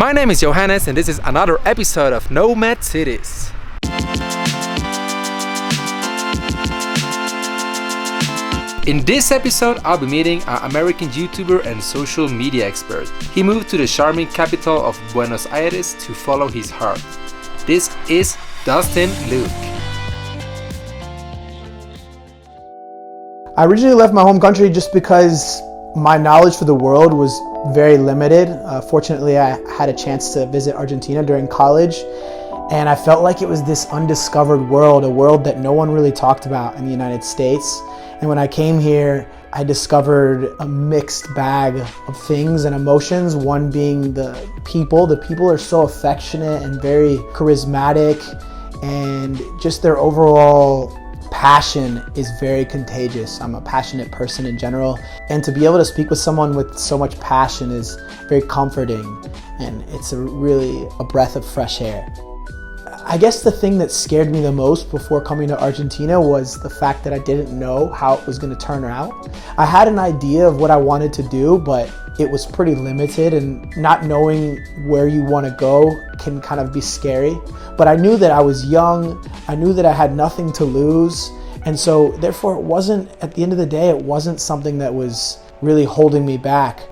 My name is Johannes and this is another episode of NomadCities. In this episode, I'll be meeting an American YouTuber and social media expert. He moved to the charming capital of Buenos Aires to follow his heart. This is Dustin Luke. I originally left my home country just because my knowledge for the world was very limited. Fortunately, I had a chance to visit Argentina during college, and I felt like it was this undiscovered world, a world that no one really talked about in the United States. And when I came here, I discovered a mixed bag of things and emotions, one being the people. The people are so affectionate and very charismatic, and just their overall passion is very contagious. I'm a passionate person in general, and to be able to speak with someone with so much passion is very comforting, and it's really a breath of fresh air. I guess the thing that scared me the most before coming to Argentina was the fact that I didn't know how it was going to turn out. I had an idea of what I wanted to do, but it was pretty limited, and not knowing where you want to go can kind of be scary. But I knew that I was young, I knew that I had nothing to lose, and so therefore it wasn't, at the end of the day, it wasn't something that was really holding me back.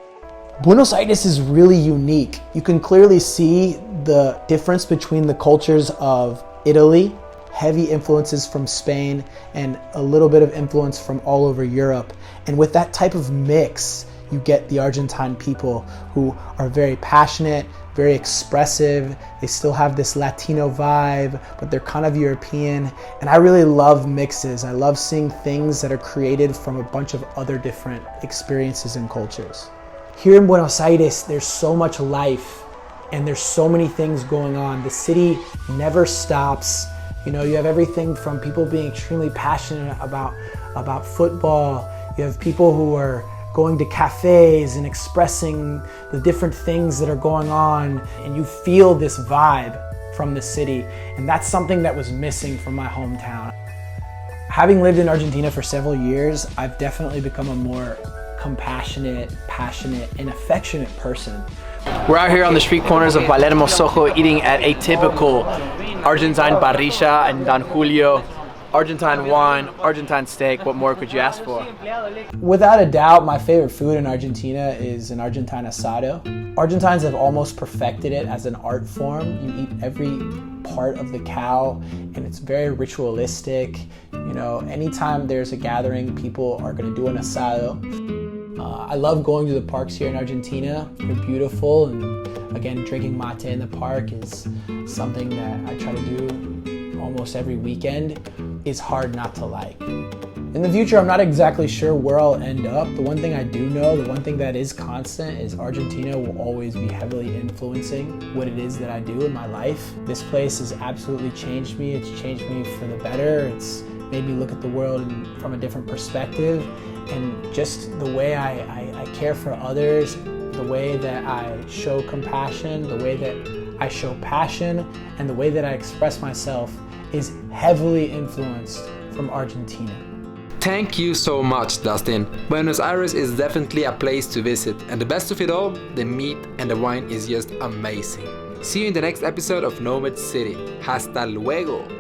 Buenos Aires is really unique. You can clearly see the difference between the cultures of Italy, heavy influences from Spain, and a little bit of influence from all over Europe. And with that type of mix, you get the Argentine people who are very passionate, very expressive. They still have this Latino vibe, but they're kind of European. And I really love mixes. I love seeing things that are created from a bunch of other different experiences and cultures. Here in Buenos Aires, there's so much life and there's so many things going on. The city never stops. You know, you have everything from people being extremely passionate about football. You have people who are going to cafes and expressing the different things that are going on, and you feel this vibe from the city. And that's something that was missing from my hometown. Having lived in Argentina for several years, I've definitely become a more compassionate, passionate, and affectionate person. We're out here on the street corners of Palermo Soho eating at a typical Argentine parrilla and Don Julio. Argentine wine, Argentine steak, what more could you ask for? Without a doubt, my favorite food in Argentina is an Argentine asado. Argentines have almost perfected it as an art form. You eat every part of the cow, and it's very ritualistic. You know, anytime there's a gathering, people are gonna do an asado. I love going to the parks here in Argentina. They're beautiful, and again, drinking mate in the park is something that I try to do almost every weekend. It's hard not to like. In the future, I'm not exactly sure where I'll end up. The one thing I do know, the one thing that is constant, is Argentina will always be heavily influencing what it is that I do in my life. This place has absolutely changed me. It's changed me for the better. It's made me look at the world from a different perspective. And just the way I care for others, the way that I show compassion, the way that I show passion, and the way that I express myself is heavily influenced from Argentina. Thank you so much, Dustin. Buenos Aires is definitely a place to visit, and the best of it all, the meat and the wine is just amazing. See you in the next episode of Nomad City. Hasta luego!